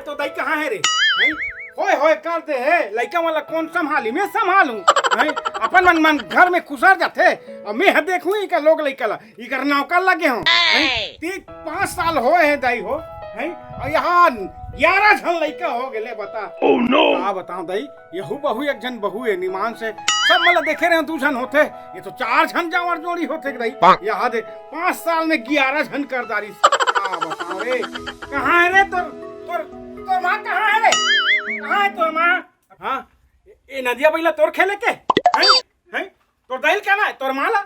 तो दाई कहाँ है रे? होए होए कर दे है लइका वाला कौन संभाली? मैं संभालू अपन मन मन घर में खुसर जाते और मैं देखू इका लोग लइका ला इकर नौकर लगे हो 5 साल होए है दाई हो और यहाँ 11 जन लइका हो गए बता। oh, no. क्या बताऊं दाई यहू बहू एक जन बहू है निमान से सब मतलब देखे रहे 2 जन होते ये तो 4 जन जावर जोड़ी होते दाई यहाँ दे 5 साल में 11 जन करदारी। क्या बताऊं रे कहाँ है रे तोर माँ कहाँ है रे? कहाँ है तोर माँ? हाँ ये नदिया बैला तोर खेले के हैं तोर दाइल क्या ना है तोर माँ ला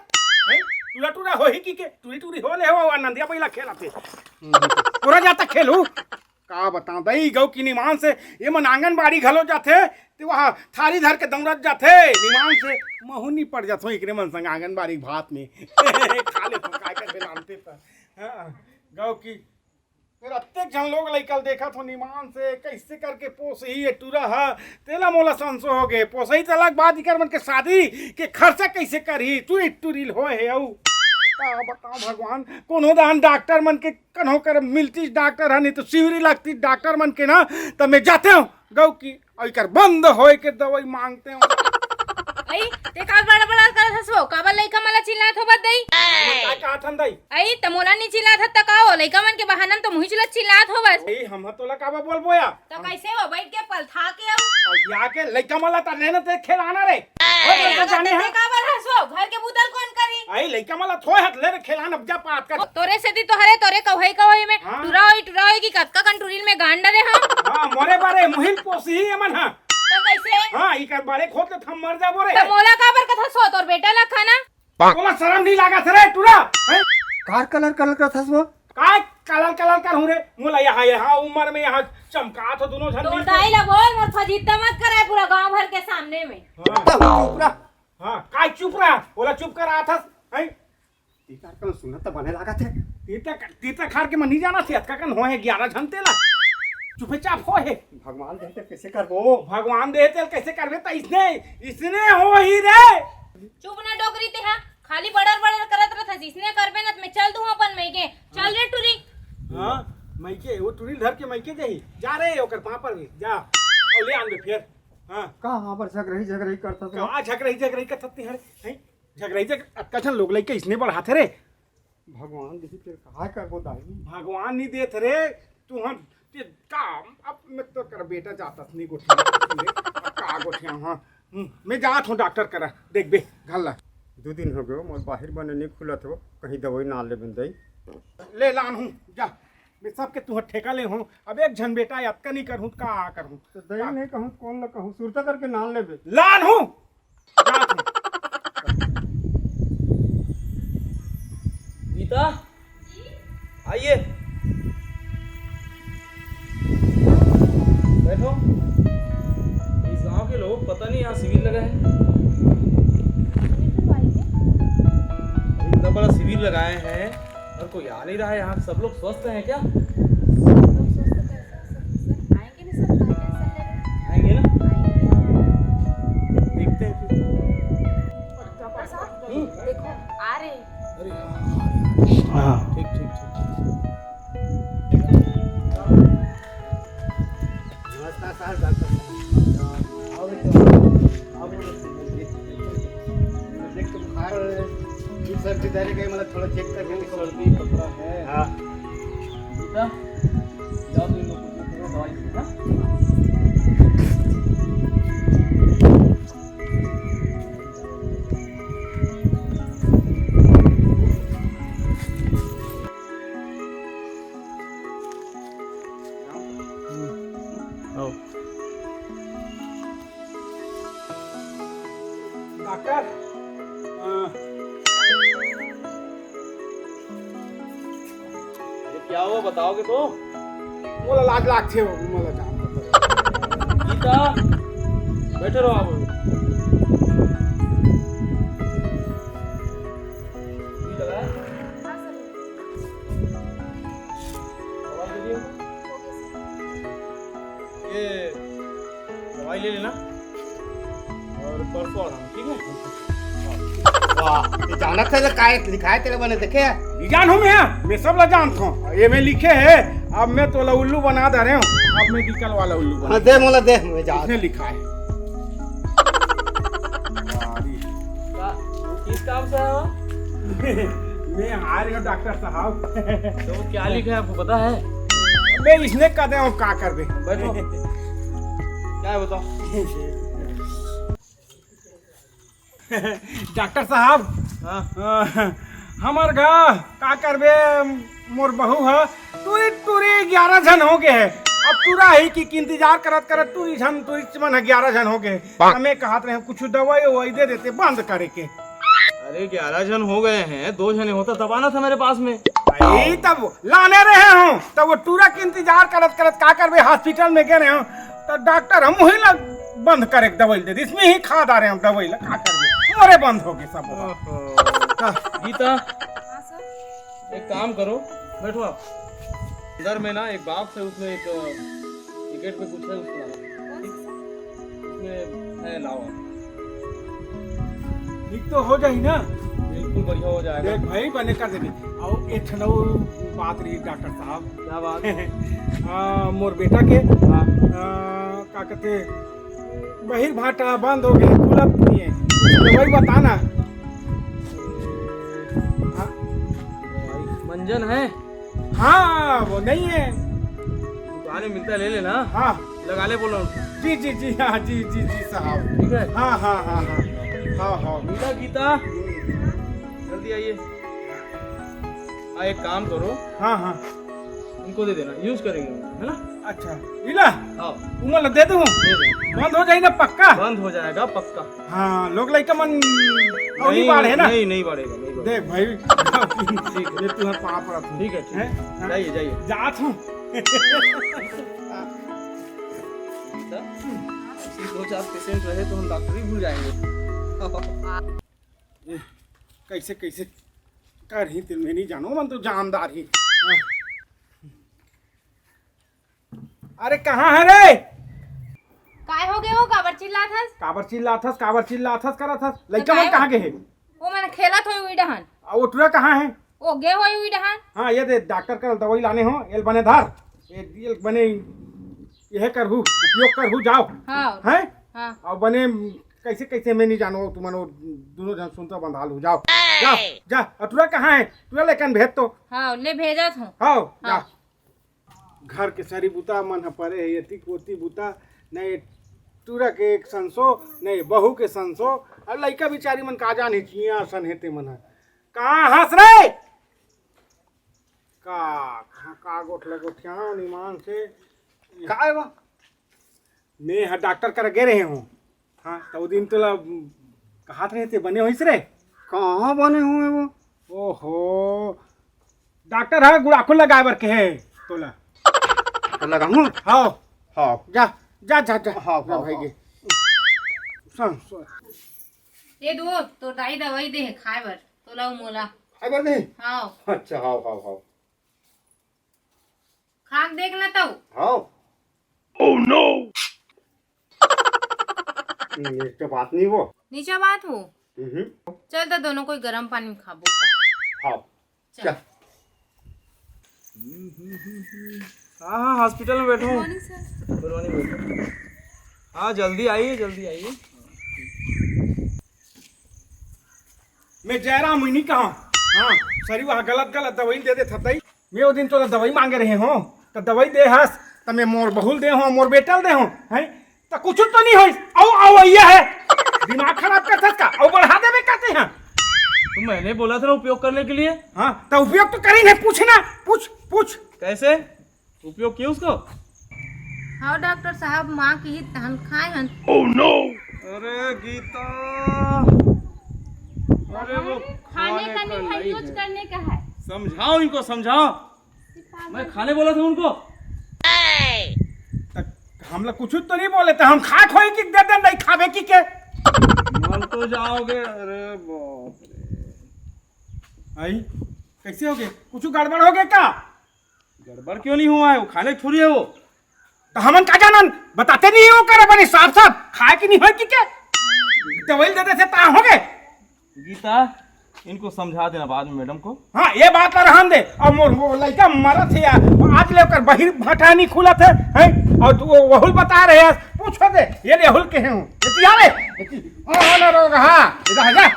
टूरा टूरा हो ही की के टूरी टूरी हो ले हो नदिया बैला खेलाते पूरा जाता खेलू। का बताऊं दाई गौ की निमान से ये मन आंगनबाड़ी घलो जाते तो वहाँ थाली धर के दौड़त जाते निमान से महुनी पड़ जाते एकरे मन संग आंगनबाड़ी भात में खा ले तो काय कर बेलानते त हां गौ की फिर अत्तेक जन लोग लइकल देखा तो निमान से कैसे करके पोसही है टूरा है तेला मोला संसो हो गए पोसही त अलग बात इकर मन के शादी के खर्चा कैसे करही टूरी टूरिल होए है औ बताओ भगवान कोनो दान डॉक्टर मन के कन्हो कर मिलती डॉक्टर है नहीं तो सिवरी लगती डॉक्टर मन के ना तब मैं जाते हूँ गौ की और कर बंद होए के दवाई मांगते हूँ। आई ते का बड़ा बड़ा करत हसो काबा लइका मला चिल्लात होबत दई काय कहत हन दाई आई त मोला नी चिल्लात हत का हो लइका मन के बहानन तो मुही चिल्लात होबस ए हम तोला काबा बोलबो या तो कैसे हो बैठ के पलथा के आऊ और या के लइका मला त लेना ते खेलाना रे ओ जाने है काबा हसो घर के बुदल कौन करी आई लइका मला थोय हाथ ले रे खेलाना अब जा पात कर तोरे से दी तो हरे तोरे कहई में टुरा होई की कतका कंटूरिल में गांड रे हम हां मोरे बारे मुहिल पोसी ही मन हां तो कैसे हां ई कर बारे खोद के थम मर जाबो रे तो मोला काबर कथा सो तोर बेटा ला खाना तोला शर्म नहीं लागत रे टूरा कार कलर कलर करथस वो काय कलर कलर कर हूं रे मोला यहाँ उम्र में यहाँ चमका तो दोनों जन तो दाई ला बोल मोर फजीता मत कराए पूरा गांव भर के सामने में हां काय चुप रहा बोला चुप कर रहा था हैं कार कलर सुनत त बने लागत है तीता खार के मन नहीं जाना थी अतका कन होए 11 जन तेला चुपचाप हो है भगवान देते कैसे करबो भगवान देते कैसे करबे त इसने हो ही रे चुप ना डोकरी ते हां खाली बड़र बड़र करत रहत इसने करबे न मैं चल दूं अपन मई के चल रे टुरी हां मई के वो टुरी धर के मई के जाई जा रे ओकर पापा पर भी जा और ले आन दे फिर हां कहां पर झगरही करथस का झगरही करथती हरे हैं झगरही अतका जन लोग लइके इसने बढ़ाते रे भगवान देखी ते का करबो दाई भगवान नहीं देत रे तू हम काम अब मैं तो कर बेटा जाता नहीं गोठिया का गोठिया हां मैं जात हूं डॉक्टर करा देख बे घल्ला 2 दिन हो गयो मोर बाहर बने नहीं खुलत हो कहीं दवाई ना ले बंदई ले लान हूं जा मैं सब के तू ठेका ले हूं अब एक जन बेटा अतका नहीं करहूं का करहूं तो दई नहीं कहूं कौन ला कहूं सुरता करके नाल लेबे लान हूं जात हूं गीता आइए बैठो। इस गांव के लोग पता नहीं यहाँ शिविर लगा है इतना बड़ा शिविर लगाए हैं और कोई आ नहीं रहा है यहाँ सब लोग स्वस्थ हैं क्या? आएंगे ना देखते हैं फिर। देखो आ रहे अरे हां ठीक ठीक ठीक नमस्कार सर डॉक्टर देख तो बुखार सर्दी दारे गए मतलब थोड़ा चेक कर देंगे सर्दी कपड़ा है। हाँ गीता जाओ तुम लोग कुछ करो दवाई दो ना। डॉक्टर क्या हुआ बताओगे तो? मोला लाग थे मोला जान गीता बैठे रहो आप। ये दवाई ले लेना और परसों आना ठीक है। वाह, ये जानत है काय लिखा है तेरे बने देखे है? नहीं जानू मैं सब ला जानता हूँ। ये में लिखे है, अब मैं तो उल्लू बना दे रहे हूँ। अब मैं निकल वाला उल्लू बना हाँ, दे मोला दे, मैं जा। इसने लिखा है। किस काम से है वो? मैं आ रही हूँ डॉक्टर साहब। तो वो क्या लिखा है आपको पता है? मैं इसने कहते हूँ का कर दे। बैठो। क्या है बताओ? डॉक्टर साहब, हाँ हमार गा का करबे, मोर बहू है टूरी टूरी 11 जन हो गए है। अब तुरा ही कि इंतजार करत करत टूरी मन 11 जन हो गए। हमें कहत रहे कुछ दवाई ववाई दे देते बंद करे के। अरे 11 जन हो गए हैं, 2 जने होता तब आना था मेरे पास में। भाई तब लाने रहे हूँ, तब वो टूरा के इंतजार करत करत का करबे, हॉस्पिटल में गए हूँ तो डॉक्टर हम वही लग बंद करे दवाई दे, इसमें ही खा दा रहे हम दवाई लग, का करबे मोरे बंद हो गए सब। गीता, एक काम करो, बैठो आप। अंदर में ना एक बाप से उसमें एक टिकट पे कुछ है, उसको लाओ। उसमें है, लाओ। ठीक तो हो जाए ना? बिल्कुल बढ़िया हो जाएगा। देख भाई बने कर देनी। और एक ठनो बात रही डॉक्टर साहब। क्या बात? मोर बेटा के हाँ। का कहते बहिर भाटा बंद हो गए, खुलत नहीं है, दवाई बताना। हाँ? मंजन है? हाँ वो नहीं है। दुकान में मिलता है, ले लेना। हाँ लगा ले, बोलो। जी जी जी, हाँ जी जी जी साहब। ठीक है। हाँ हाँ हाँ हाँ हाँ हाँ। गीता, गीता जल्दी आइए। हाँ, एक काम करो, हाँ हाँ उनको दे देना, यूज करेंगे, है ना? अच्छा इला हाँ, उमल दे दूँ, दे दे। बंद हो जाए ना पक्का? बंद हो जाएगा पक्का। हाँ लोग लइका मन नहीं बाढ़ है ना? नहीं बढ़ेगा, नहीं बढ़ेगा। देख भाई ठीक है। ये तू पाप रख। ठीक है, ठीक है। जाइए जाइए। जात हूँ। दो चार पेशेंट रहे तो हम डॉक्टर ही भूल जाएंगे। कैसे कैसे कर ही तिल में नहीं जानो, मन तो जानदार ही। हाँ। अरे कहाँ है रे? काय हो गए हो, काबर चिल्लात हस? काबर चिल्लाथस करत हस। लइका मन कहाँ गए है? वो मैंने खेलत होई उई डहन। और वो टुरा कहाँ है? ओ गे होई उई डहन। हाँ ये दे डॉक्टर का दवाई लाने हो, एल बने धर, एल बने यह करहु, उपयोग करहु जाओ। हाँ हैं? हाँ। और बने कैसे कैसे मैं नहीं जानो, तुम दोनों जन सुनता बंधाल हो जाओ। जा जा। अटुरा कहाँ है? तुरा लेकिन भेज तो। हाँ ले भेजत हूँ। हाँ जा। हाँ। घर के सारी बुता मन ह परे है, यति कोती बुता नहीं, तुरा के एक संसो नहीं, बहू के संसो, और लइका बिचारी मन का जाने चिया सन हेते मन है। कहाँ हंस रे? का गोठले गोठिया निमान से का है वो? मैं हाँ डॉक्टर कर गे रहे हूँ। हाँ तो दिन तो कहा रहे थे बने होइस रे? कहाँ बने हुए वो? ओहो डॉक्टर है गुड़ाखुल लगाए बर के है तोला। लगा हूँ। हाँ हाँ जा जा जा जा। हाँ, जा हाँ, भाई गे। सुन ये दो तो दाई दवाई दे खाए बर तो लाओ मोला। खाए बर नहीं? हाँ अच्छा हाँ हाँ हाँ खाक देख ना तो। हाँ। Oh no. ये तो बात नहीं वो। नीचा बात हो। हम्म। चल तो दोनों कोई गरम पानी में खाबो। हाँ चल। हाँ हाँ, हॉस्पिटल में बैठो। गुड मॉर्निंग बैठो। हाँ जल्दी आइए, जल्दी आइए। मैं जयराम हुई नहीं कहा। हाँ सरी वहाँ गलत दवाई दे दे थतई। मैं वो दिन तो दवाई मांगे रहे हो तो दवाई दे हस, तो मैं मोर बहुल दे हो, मोर बेटल दे हो, हैं तो कुछ तो नहीं होई। आओ ये है दिमाग खराब कर थस का, और बढ़ा देवे कहते हैं। तो मैंने बोला था ना उपयोग करने के लिए। हाँ तो उपयोग तो करी नहीं, पूछना पूछ। कैसे उपयोग किया उसको? हाँ डॉक्टर साहब, माँ की तहन खाए हन। Oh no. अरे गीता, अरे वो खाने का नहीं है, यूज करने का है। समझाओ इनको, समझाओ। मैं खाने बोला था उनको। हम लोग कुछ तो नहीं बोले थे, हम खा खोई की दे दे, नहीं खावे की के मर तो जाओगे। अरे बाप रे, आई कैसे हो गए? कुछ गड़बड़ हो गया क्या? गड़बड़ क्यों नहीं हुआ है? वो खाने की थोड़ी है वो। तो हमन का जानन बताते नहीं हो करे बने साफ खाए की नहीं हो की के दवाई दे दे से ता हो गए। गीता इनको समझा देना बाद में मैडम को। हाँ ये बात पर रहन दे। और वो लड़का मरत है यार, आज लेकर बहिर भटा नहीं खुला था हैं। और तू वो वहुल बता रहे हैं, पूछो दे ये राहुल के हैं ना रोग। हाँ इधर जा।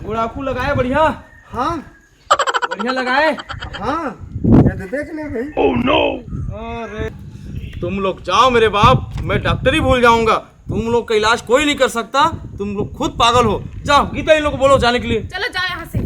गुड़ाकू लगाए बढ़िया, हाँ बढ़िया लगाए। हाँ ये तो देख ले भाई। अरे तुम लोग जाओ मेरे बाप, मैं डॉक्टर ही भूल जाऊंगा। तुम लोग का इलाज कोई नहीं कर सकता, तुम लोग खुद पागल हो। जाओ गीता इन लोग को बोलो जाने के लिए। चलो जाओ यहाँ से।